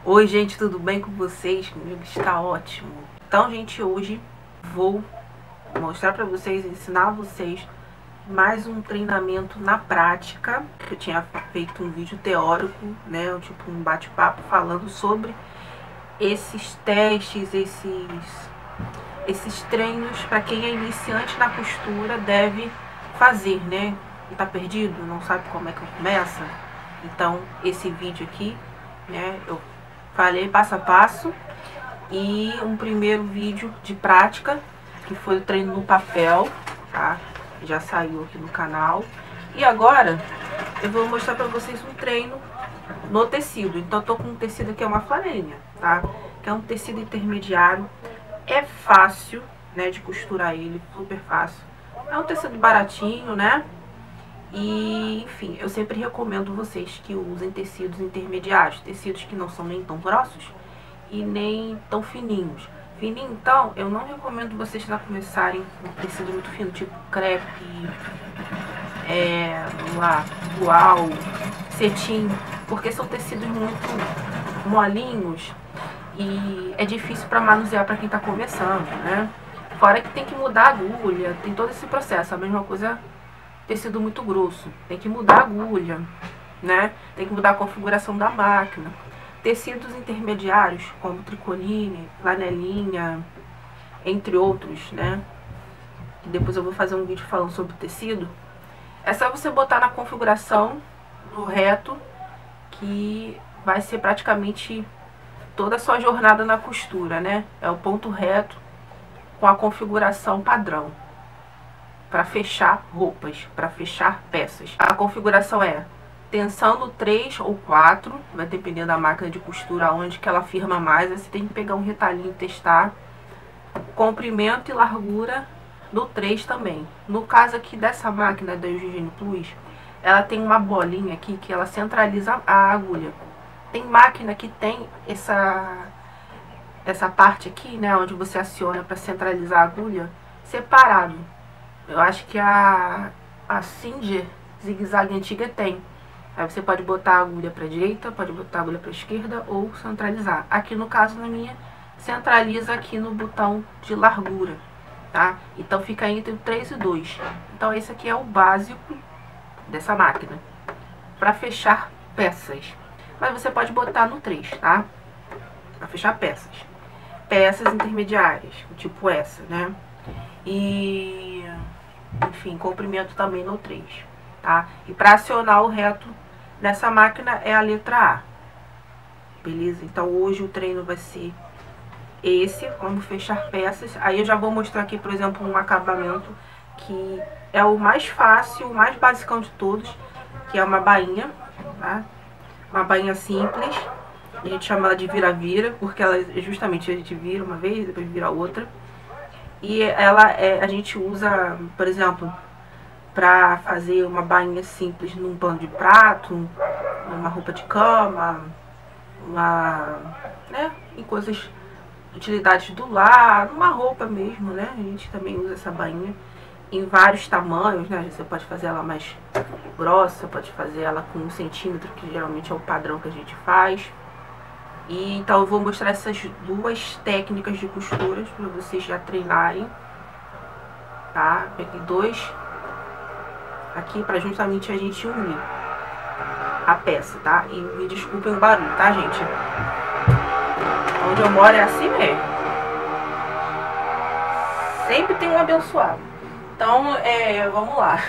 Oi gente, tudo bem com vocês? Comigo está ótimo. Então gente, hoje vou mostrar para vocês, ensinar vocês mais um treinamento na prática. Eu tinha feito um vídeo teórico, né, tipo um bate-papo falando sobre esses testes, esses treinos para quem é iniciante na costura deve fazer, né? Tá perdido, não sabe como é que começa? Então esse vídeo aqui, né, eu falei passo a passo, e um primeiro vídeo de prática, que foi o treino no papel, tá? Já saiu aqui no canal. E agora eu vou mostrar pra vocês um treino no tecido. Então eu tô com um tecido aqui, é uma flanelinha, tá? Que é um tecido intermediário. É fácil, né, de costurar ele, super fácil. É um tecido baratinho, né? E, enfim, eu sempre recomendo vocês que usem tecidos intermediários, tecidos que não são nem tão grossos e nem tão fininhos. Fininho, então, eu não recomendo vocês já começarem com tecido muito fino, tipo crepe, voal, cetim, porque são tecidos muito molinhos e é difícil para manusear para quem está começando, né? Fora que tem que mudar a agulha, tem todo esse processo, a mesma coisa tecido muito grosso, tem que mudar a agulha, né? Tem que mudar a configuração da máquina. Tecidos intermediários, como tricoline, flanelinha, entre outros, né? Que depois eu vou fazer um vídeo falando sobre tecido. É só você botar na configuração no reto, que vai ser praticamente toda a sua jornada na costura, né? É o ponto reto com a configuração padrão para fechar roupas, para fechar peças. A configuração é tensão no 3 ou 4, vai depender da máquina de costura onde que ela firma mais, você tem que pegar um retalhinho e testar. Comprimento e largura no 3 também. No caso aqui dessa máquina da Eugênio Plus, ela tem uma bolinha aqui que ela centraliza a agulha. Tem máquina que tem essa parte aqui, né, onde você aciona para centralizar a agulha, separado. Eu acho que a Singer zigue-zague antiga tem. Aí você pode botar a agulha para direita, pode botar a agulha para esquerda ou centralizar. Aqui no caso, na minha, centraliza aqui no botão de largura, tá? Então fica entre o 3 e 2. Então esse aqui é o básico dessa máquina para fechar peças. Mas você pode botar no 3, tá? Para fechar peças. Peças intermediárias, tipo essa, né? E, enfim, comprimento também no 3, tá? E para acionar o reto nessa máquina é a letra A, beleza? Então hoje o treino vai ser esse, como fechar peças. Aí eu já vou mostrar aqui, por exemplo, um acabamento que é o mais fácil, o mais basicão de todos, que é uma bainha, tá? Uma bainha simples, a gente chama ela de vira-vira, porque ela justamente a gente vira uma vez, depois vira outra. E ela a gente usa, por exemplo, para fazer uma bainha simples num pano de prato, numa roupa de cama, né, em coisas, utilidades do lar, numa roupa mesmo, né? A gente também usa essa bainha em vários tamanhos, né? Você pode fazer ela mais grossa, pode fazer ela com 1 centímetro, que geralmente é o padrão que a gente faz. E então eu vou mostrar essas duas técnicas de costuras para vocês já treinarem, tá? Peguei 2 aqui para justamente a gente unir a peça, tá? E me desculpem o barulho, tá, gente? Onde eu moro é assim mesmo. Sempre tem um abençoado. Então, vamos lá.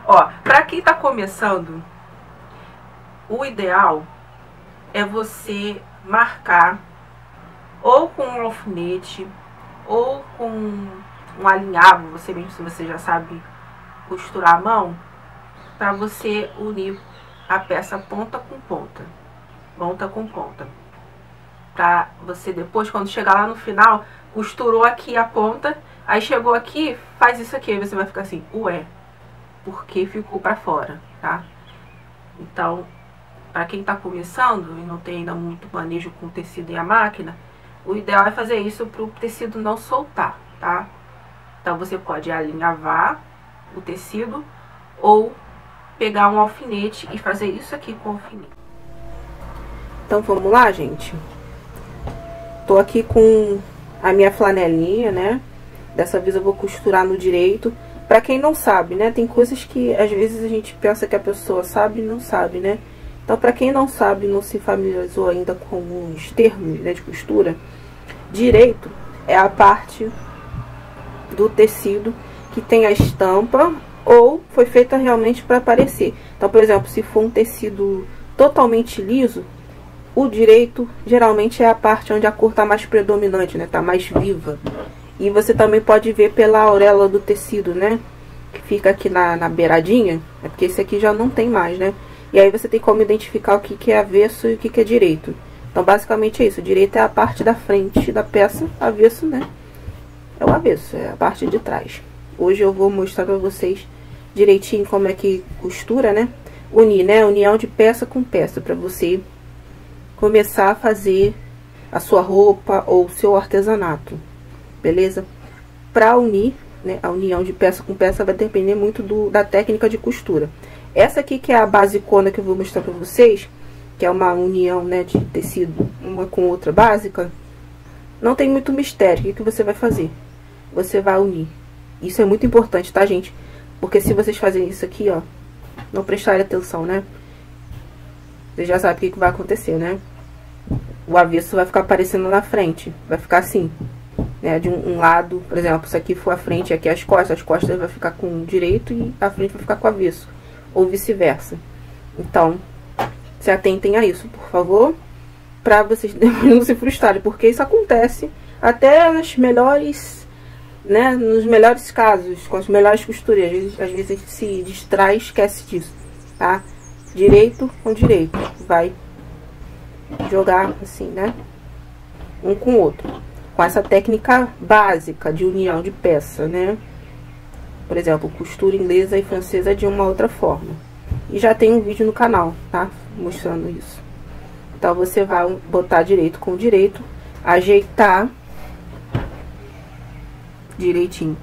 Ó, pra quem tá começando, o ideal é você marcar ou com um alfinete ou com um alinhavo, você mesmo, se você já sabe costurar a mão, para você unir a peça ponta com ponta, ponta com ponta, para você depois, quando chegar lá no final, costurou aqui a ponta, aí chegou aqui, faz isso aqui, aí você vai ficar assim, ué, porque ficou para fora, tá? Então, para quem está começando e não tem ainda muito manejo com o tecido e a máquina, o ideal é fazer isso para o tecido não soltar, tá? Então você pode alinhavar o tecido ou pegar um alfinete e fazer isso aqui com o alfinete. Então vamos lá, gente. Tô aqui com a minha flanelinha, né? Dessa vez eu vou costurar no direito. Pra quem não sabe, né? Tem coisas que às vezes a gente pensa que a pessoa sabe e não sabe, né? Então, pra quem não sabe, não se familiarizou ainda com os termos, né, de costura, direito é a parte do tecido que tem a estampa ou foi feita realmente para aparecer. Então, por exemplo, se for um tecido totalmente liso, o direito geralmente é a parte onde a cor tá mais predominante, né? Tá mais viva. E você também pode ver pela auréola do tecido, né? Que fica aqui na beiradinha. É porque esse aqui já não tem mais, né? E aí você tem como identificar o que é avesso e o que é direito. Então, basicamente é isso. Direito é a parte da frente da peça. Avesso, né? É o avesso, é a parte de trás. Hoje eu vou mostrar pra vocês direitinho como é que costura, né? Unir, né? União de peça com peça, pra você começar a fazer a sua roupa ou o seu artesanato, beleza? Pra unir, né? A união de peça com peça vai depender muito da técnica de costura. Essa aqui que é a basicona que eu vou mostrar pra vocês, que é uma união, né, de tecido uma com outra básica, não tem muito mistério. O que você vai fazer? Você vai unir. Isso é muito importante, tá, gente? Porque se vocês fazerem isso aqui, ó, não prestarem atenção, né? Você já sabe o que vai acontecer, né? O avesso vai ficar aparecendo na frente. Vai ficar assim, né? De um lado, por exemplo, se aqui for a frente e aqui as costas vai ficar com o direito e a frente vai ficar com o avesso. Ou vice-versa. Então, se atentem a isso, por favor. Pra vocês não se frustrarem. Porque isso acontece até nas melhores, né? Nos melhores casos, com as melhores costureiras. Às vezes a gente se distrai e esquece disso, tá? Direito com direito. Vai jogar assim, né? Um com o outro. Com essa técnica básica de união de peça, né? Por exemplo, costura inglesa e francesa de uma outra forma. E já tem um vídeo no canal, tá? Mostrando isso. Então, você vai botar direito com direito, ajeitar direitinho,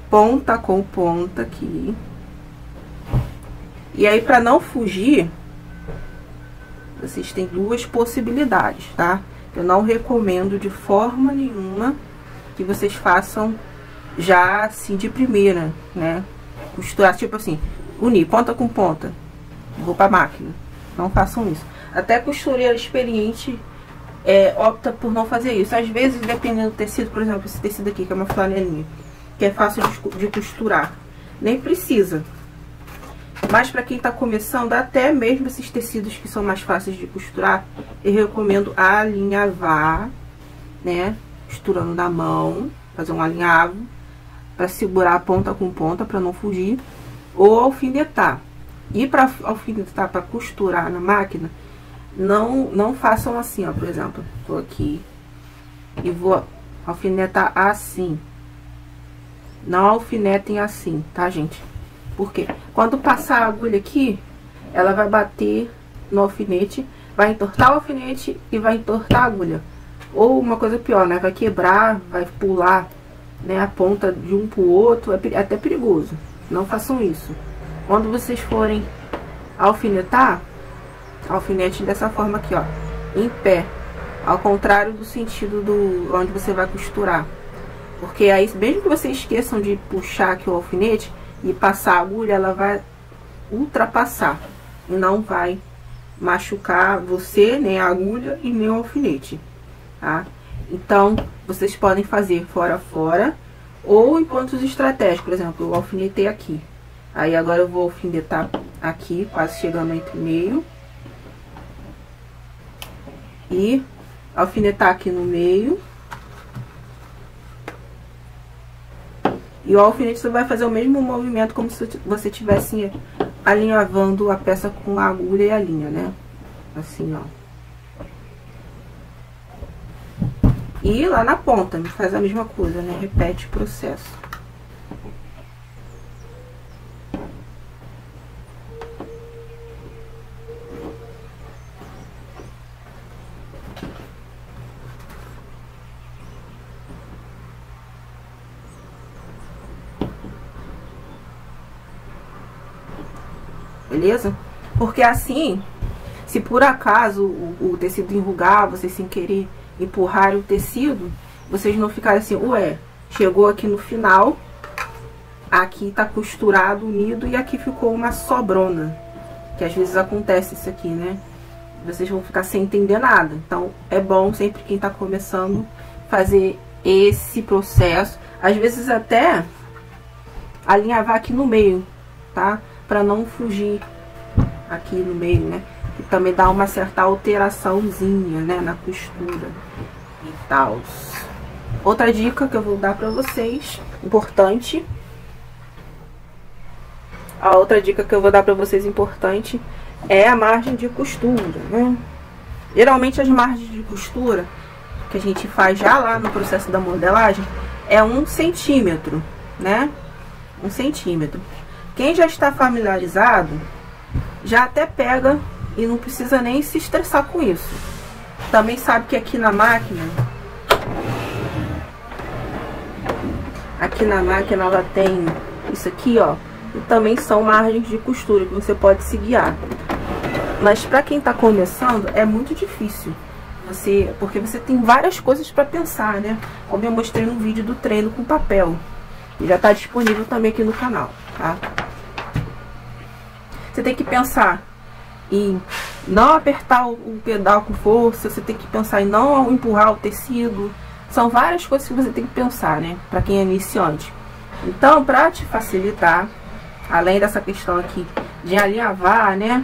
ponta com ponta aqui. E aí, pra não fugir, vocês têm duas possibilidades, tá? Eu não recomendo de forma nenhuma que vocês façam já assim de primeira, né? Costurar, tipo assim, unir ponta com ponta. Vou pra máquina. Não façam isso. Até costureira experiente opta por não fazer isso. Às vezes, dependendo do tecido, por exemplo, esse tecido aqui, que é uma flanelinha, que é fácil de costurar, nem precisa. Mas pra quem tá começando, até mesmo esses tecidos que são mais fáceis de costurar, eu recomendo alinhavar, né? Costurando na mão, fazer um alinhavo, pra segurar a ponta com ponta, pra não fugir, ou alfinetar. E pra alfinetar, pra costurar na máquina, não façam assim, ó. Por exemplo, tô aqui e vou alfinetar assim. Não alfinetem assim, tá, gente? Porque quando passar a agulha aqui, ela vai bater no alfinete, vai entortar o alfinete e vai entortar a agulha. Ou uma coisa pior, né? Vai quebrar, vai pular, né, a ponta de um pro outro, é até perigoso. Não façam isso. Quando vocês forem alfinetar, alfinete dessa forma aqui, ó, em pé, ao contrário do sentido do onde você vai costurar. Porque aí, mesmo que vocês esqueçam de puxar aqui o alfinete e passar a agulha, ela vai ultrapassar e não vai machucar você, nem a agulha e nem o alfinete, tá? Então, vocês podem fazer fora a fora ou em pontos estratégicos. Por exemplo, eu alfinetei aqui. Aí agora eu vou alfinetar aqui, quase chegando entre meio. E alfinetar aqui no meio. E o alfinete você vai fazer o mesmo movimento como se você estivesse alinhavando a peça com a agulha e a linha, né? Assim, ó. E lá na ponta, faz a mesma coisa, né? Repete o processo. Beleza? Porque assim, Se por acaso o tecido enrugar, vocês sem querer empurrarem o tecido, vocês não ficarem assim, ué, chegou aqui no final, aqui tá costurado, unido, e aqui ficou uma sobrona. Que às vezes acontece isso aqui, né? Vocês vão ficar sem entender nada. Então, é bom sempre quem tá começando fazer esse processo. Às vezes até alinhavar aqui no meio, tá? Pra não fugir aqui no meio, né? E também dá uma certa alteraçãozinha, né? Na costura e tal. Outra dica que eu vou dar pra vocês, importante. A outra dica que eu vou dar pra vocês, importante, é a margem de costura, né? Geralmente as margens de costura que a gente faz já lá no processo da modelagem é 1 centímetro, né? 1 centímetro. Quem já está familiarizado já até pega e não precisa nem se estressar com isso. Também sabe que aqui na máquina ela tem isso aqui, ó, e também são margens de costura que você pode se guiar. Mas para quem tá começando é muito difícil, porque você tem várias coisas para pensar, né? Como eu mostrei no vídeo do treino com papel, e já tá disponível também aqui no canal, tá? Você tem que pensar em não apertar o pedal com força, você tem que pensar em não empurrar o tecido. São várias coisas que você tem que pensar, né? Para quem é iniciante. Então, para te facilitar, além dessa questão aqui de alinhavar, né?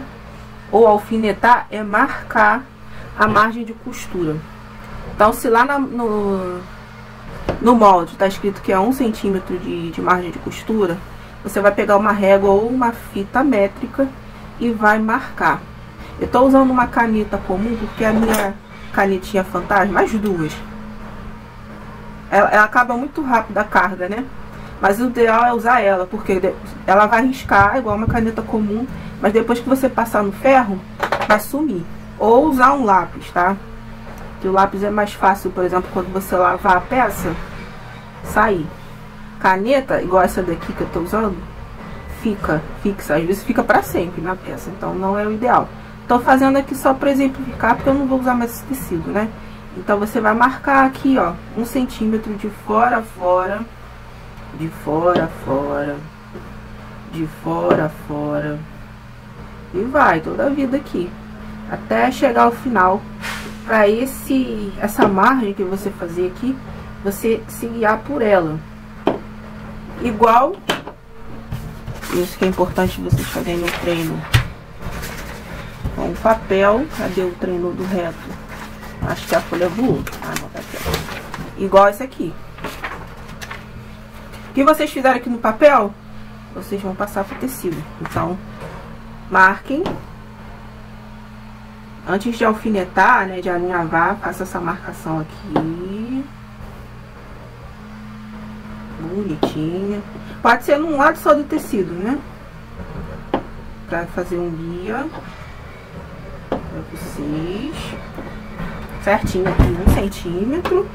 Ou alfinetar, é marcar a margem de costura. Então, se lá no molde tá escrito que é 1 centímetro de margem de costura, você vai pegar uma régua ou uma fita métrica e vai marcar. Eu tô usando uma caneta comum porque a minha canetinha fantasma, as duas, ela acaba muito rápido a carga, né? Mas o ideal é usar ela, porque ela vai riscar igual uma caneta comum, mas depois que você passar no ferro, vai sumir. Ou usar um lápis, tá? Que o lápis é mais fácil, por exemplo, quando você lavar a peça, sair. Caneta, igual essa daqui que eu tô usando, fica fixa, às vezes fica pra sempre na peça, então não é o ideal. Tô fazendo aqui só pra exemplificar, porque eu não vou usar mais esse tecido, né? Então você vai marcar aqui, ó, 1 centímetro de fora a fora, de fora a fora, de fora a fora, e vai toda a vida aqui, até chegar ao final, pra essa margem que você fazer aqui, você se guiar por ela. Igual, isso que é importante vocês fazerem no treino com o papel. Cadê o treino do reto? Acho que a folha voou. Ah, não, tá aqui, ó. Igual esse aqui. O que vocês fizeram aqui no papel, vocês vão passar pro tecido. Então, marquem. Antes de alfinetar, né, de alinhavar, faça essa marcação aqui. Bonitinha. Pode ser num lado só do tecido, né? Pra fazer um guia pra vocês. Certinho aqui, 1 centímetro,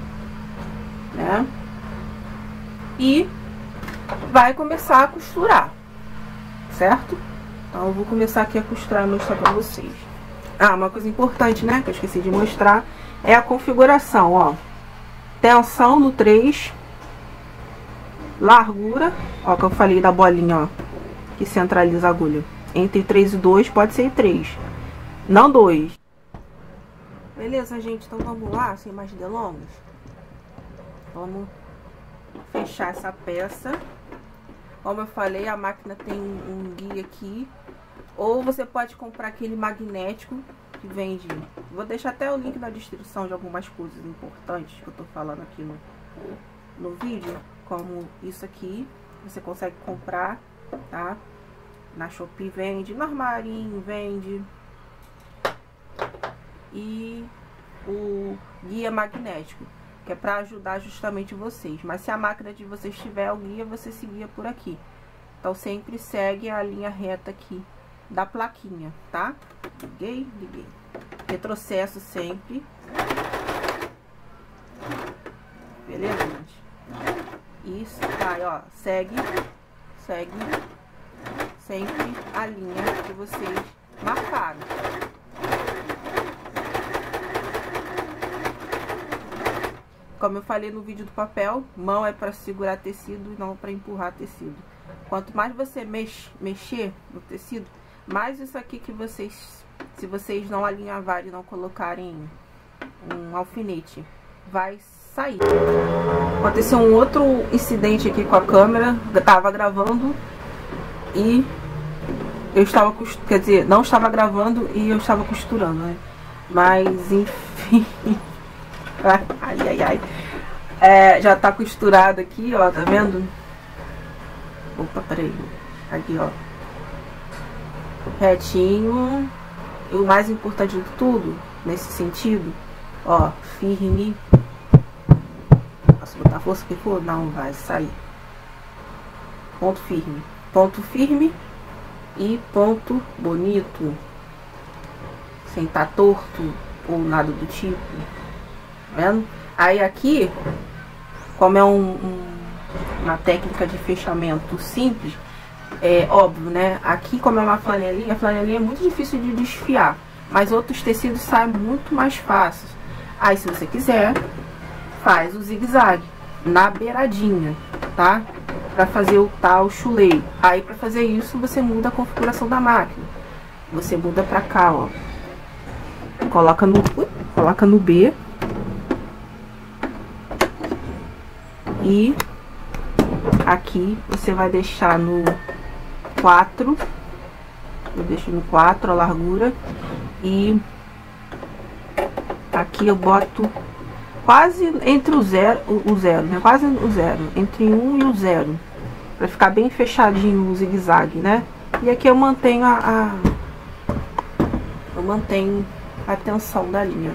né? E vai começar a costurar, certo? Então eu vou começar aqui a costurar e mostrar pra vocês. Ah, uma coisa importante, né, que eu esqueci de mostrar, é a configuração, ó. Tensão no 3, largura, ó, que eu falei da bolinha, ó, que centraliza a agulha. Entre 3 e 2, pode ser 3, não 2. Beleza, gente? Então vamos lá, sem mais delongas. Vamos fechar essa peça. Como eu falei, a máquina tem um guia aqui. Ou você pode comprar aquele magnético que vende. Vou deixar até o link na descrição de algumas coisas importantes que eu tô falando aqui no vídeo. Como isso aqui, você consegue comprar, tá? Na Shopee vende, no armarinho vende. E o guia magnético, que é para ajudar justamente vocês. Mas se a máquina de vocês tiver o guia, você se guia por aqui. Então sempre segue a linha reta aqui da plaquinha, tá? Liguei, liguei. Retrocesso sempre. Beleza, gente? Isso, tá, ó, segue sempre a linha que vocês marcaram. Como eu falei no vídeo do papel, mão é para segurar tecido e não para empurrar tecido. Quanto mais você mexer no tecido, mais isso aqui que vocês, se vocês não alinhavarem e não colocarem um alfinete, vai sair. Aconteceu um outro incidente aqui com a câmera. Eu tava gravando e eu estava, quer dizer, não estava gravando e eu estava costurando, né? Mas enfim, já tá costurado aqui, ó, tá vendo? Opa, peraí, aqui, ó, retinho. E o mais importante de tudo, nesse sentido, ó, firme. Posso botar força que for? Não vai sair. Ponto firme e ponto bonito, sem tá torto ou nada do tipo, tá vendo? Aí aqui, como é uma técnica de fechamento simples, é óbvio, né? Aqui, como é uma flanelinha, a flanelinha é muito difícil de desfiar, mas outros tecidos saem muito mais fáceis. Aí, se você quiser, faz o zigue-zague na beiradinha, tá? Pra fazer o tal chuleio. Aí, pra fazer isso, você muda a configuração da máquina. Você muda pra cá, ó. Coloca no B. E aqui você vai deixar no 4. Eu deixo no 4 a largura. E aqui eu boto quase entre o zero, né? Quase o zero, entre 1 e o 0, para ficar bem fechadinho o zigue-zague, né? E aqui eu mantenho a tensão da linha.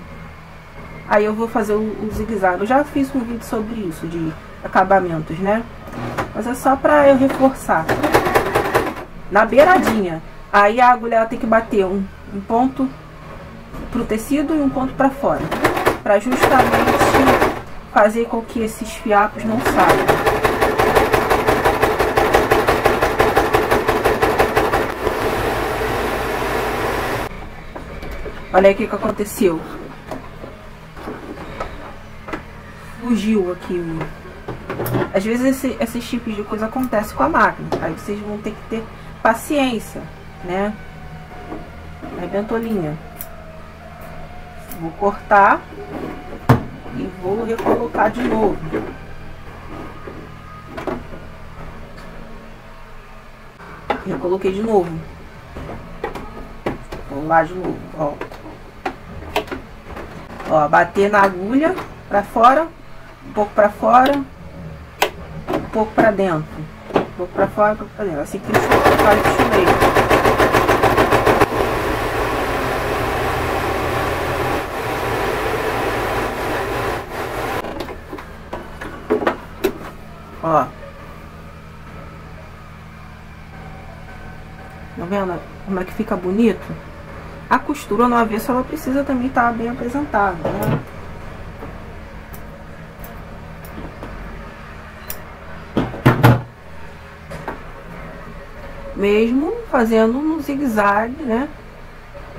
Aí eu vou fazer o zigue-zague. Eu já fiz um vídeo sobre isso, de acabamentos, né? Mas é só para eu reforçar. Na beiradinha. Aí a agulha ela tem que bater um ponto pro tecido e um ponto para fora, para justamente fazer com que esses fiapos não saiam. Olha aí o que aconteceu. Fugiu aqui. Às vezes esses tipos de coisa acontecem com a máquina. Aí vocês vão ter que ter paciência, né? Arrebentou a linha. Vou cortar e vou recolocar de novo. Recoloquei de novo. Vou lá de novo, ó. Ó, bater na agulha pra fora, um pouco pra fora, um pouco pra dentro. Um pouco pra fora, um pouco pra dentro. Assim que faz o chuleio. Ó, tá vendo como é que fica bonito? A costura no avesso ela precisa também estar bem apresentada, né? Mesmo fazendo no zigue-zague, né?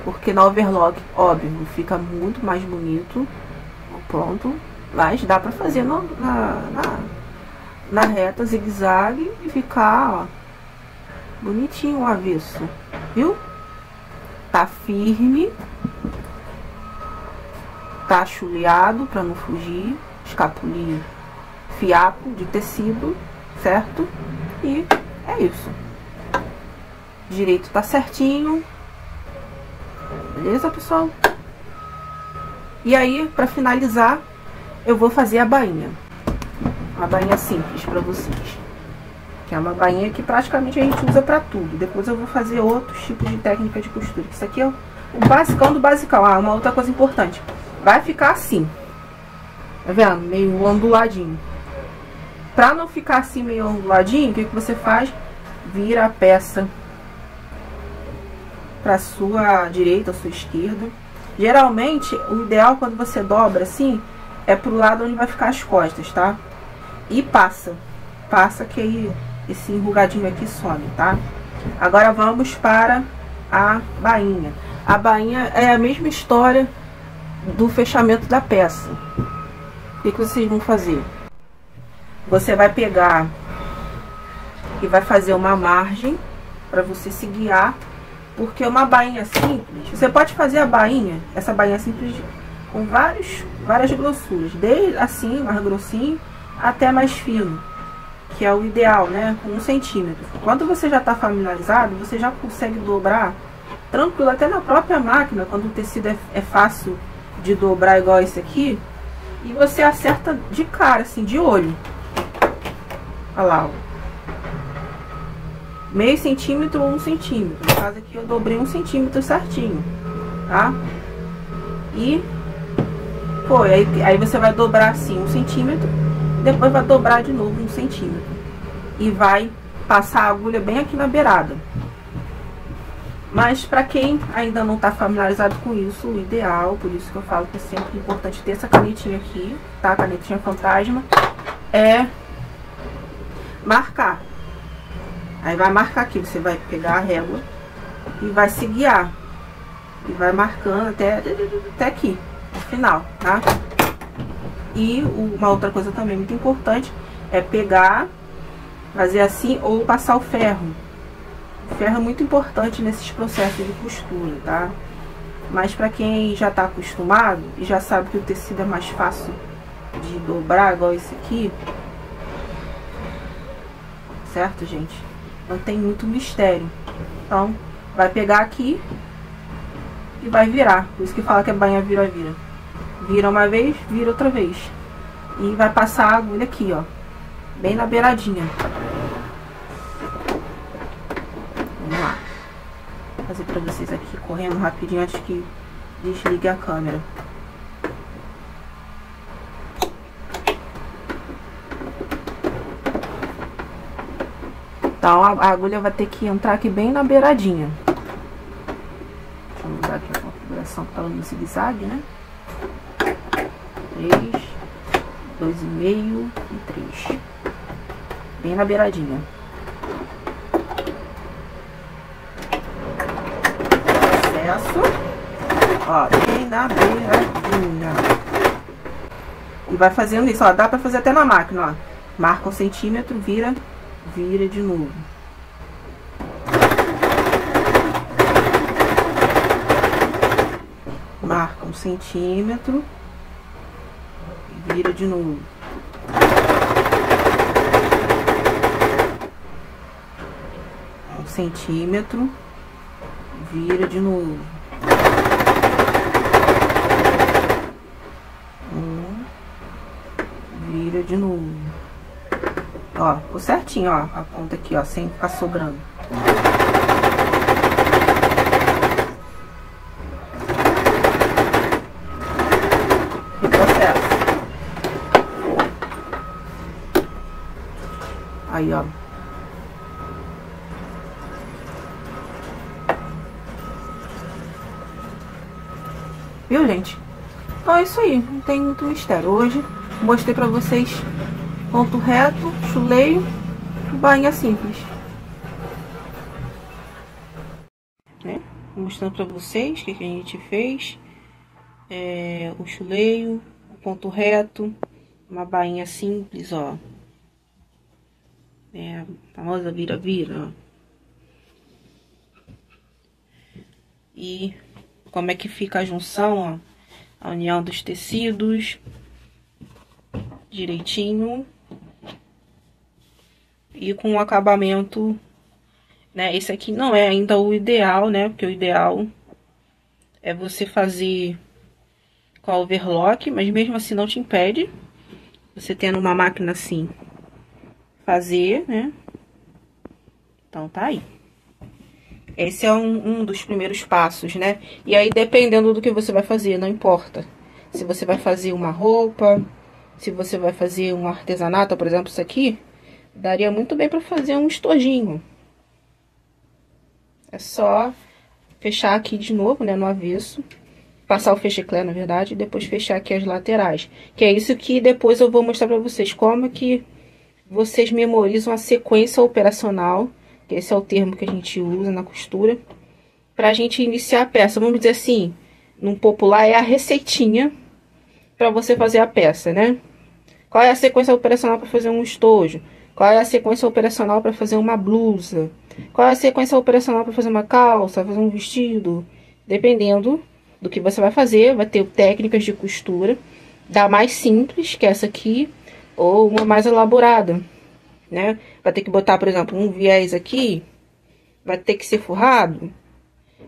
Porque na overlock, óbvio, fica muito mais bonito. Pronto, mas dá pra fazer na reta zigue-zague e ficar, ó, bonitinho o avesso, viu? Tá firme, tá chuleado pra não fugir, escapulir fiapo de tecido, certo? E é isso. Direito tá certinho, beleza, pessoal? E aí, pra finalizar, eu vou fazer a bainha. Uma bainha simples pra vocês. Que é uma bainha que praticamente a gente usa pra tudo. Depois eu vou fazer outros tipos de técnica de costura. Isso aqui é o basicão do basicão. Ah, uma outra coisa importante. Vai ficar assim. Tá vendo? Meio onduladinho. Pra não ficar assim meio onduladinho, o que você faz? Vira a peça pra sua direita ou sua esquerda. Geralmente, o ideal quando você dobra assim, é pro lado onde vai ficar as costas, tá? E passa que aí esse enrugadinho aqui some, tá? Agora vamos para a bainha. A bainha é a mesma história do fechamento da peça. O que vocês vão fazer? Você vai pegar e vai fazer uma margem para você se guiar, porque uma bainha simples, você pode fazer a bainha, essa bainha simples com várias grossuras, desde assim, mais grossinho, até mais fino, que é o ideal, né? Com 1 centímetro. Quando você já está familiarizado, você já consegue dobrar tranquilo, até na própria máquina, quando o tecido é fácil de dobrar igual esse aqui, e você acerta de cara, assim, de olho. Olha lá, ó. Meio centímetro ou 1 centímetro. No caso aqui eu dobrei 1 centímetro certinho, tá? E foi, aí você vai dobrar assim 1 centímetro, depois vai dobrar de novo 1 centímetro. E vai passar a agulha bem aqui na beirada. Mas para quem ainda não está familiarizado com isso, o ideal, por isso que eu falo que é sempre importante ter essa canetinha aqui, tá? A canetinha fantasma, é marcar. Aí vai marcar aqui, você vai pegar a régua e vai se guiar. E vai marcando até aqui, no final, tá? E uma outra coisa também muito importante é pegar, fazer assim ou passar o ferro. O ferro é muito importante nesses processos de costura, tá? Mas para quem já tá acostumado e já sabe que o tecido é mais fácil de dobrar, igual esse aqui, certo, gente? Não tem muito mistério. Então, vai pegar aqui e vai virar. Por isso que fala que é bainha vira-vira. Vira uma vez, vira outra vez. E vai passar a agulha aqui, ó. Bem na beiradinha. Vamos lá. Vou fazer pra vocês aqui, correndo rapidinho antes que desligue a câmera. Então a agulha vai ter que entrar aqui bem na beiradinha. Deixa eu mudar aqui a configuração que tá no zigue-zague, né? 3, 2,5 e 3. Bem na beiradinha. Processo. Ó, bem na beiradinha. E vai fazendo isso, ó. Dá pra fazer até na máquina, ó. Marca 1 centímetro, vira de novo. Marca 1 centímetro, vira de novo. Um centímetro, vira de novo. Vira de novo. Ó, ficou certinho, ó, a ponta aqui, ó, sem ficar sobrando. E processo. Aí, ó. Viu, gente? Então é isso aí, não tem muito mistério. Hoje mostrei pra vocês ponto reto, chuleio, bainha simples. Né? Mostrando pra vocês o que a gente fez. O chuleio, o ponto reto, uma bainha simples, ó. A famosa vira-vira, ó. E como é que fica a junção, ó. A união dos tecidos. Direitinho. E com um acabamento, né? Esse aqui não é ainda o ideal, né? Porque o ideal é você fazer com a overlock, mas mesmo assim não te impede. Você tendo uma máquina assim, fazer, né? Então tá aí. Esse é um dos primeiros passos, né? E aí, dependendo do que você vai fazer, não importa. Se você vai fazer uma roupa, se você vai fazer um artesanato, por exemplo, isso aqui, daria muito bem pra fazer um estojinho. É só fechar aqui de novo, né, no avesso. Passar o fecheclé, na verdade, e depois fechar aqui as laterais. Que é isso que depois eu vou mostrar pra vocês. Como é que vocês memorizam a sequência operacional, que esse é o termo que a gente usa na costura, pra gente iniciar a peça. Vamos dizer assim, num popular é a receitinha pra você fazer a peça, né? Qual é a sequência operacional para fazer um estojo? Qual é a sequência operacional para fazer uma blusa? Qual é a sequência operacional para fazer uma calça, fazer um vestido? Dependendo do que você vai fazer, vai ter técnicas de costura, da mais simples, que é essa aqui, ou uma mais elaborada, né? Vai ter que botar, por exemplo, um viés aqui, vai ter que ser forrado,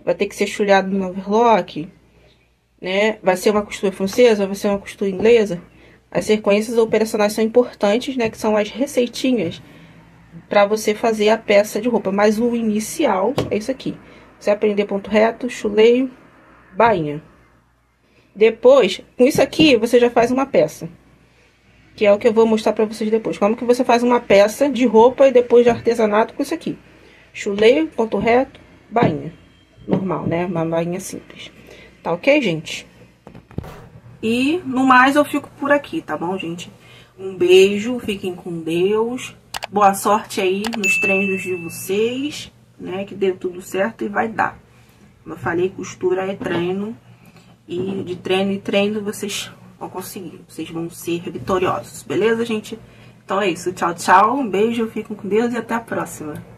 vai ter que ser chulhado no overlock, né? Vai ser uma costura francesa, vai ser uma costura inglesa. As sequências operacionais são importantes, né? Que são as receitinhas para você fazer a peça de roupa. Mas o inicial é isso aqui. Você aprender ponto reto, chuleio, bainha. Depois, com isso aqui, você já faz uma peça. Que é o que eu vou mostrar para vocês depois. Como que você faz uma peça de roupa e depois de artesanato com isso aqui. Chuleio, ponto reto, bainha. Normal, né? Uma bainha simples. Tá ok, gente? E no mais eu fico por aqui, tá bom, gente? Um beijo, fiquem com Deus. Boa sorte aí nos treinos de vocês, né? Que dê tudo certo e vai dar. Como eu falei, costura é treino. E de treino em treino vocês vão conseguir. Vocês vão ser vitoriosos, beleza, gente? Então é isso. Tchau, tchau. Um beijo, fiquem com Deus e até a próxima.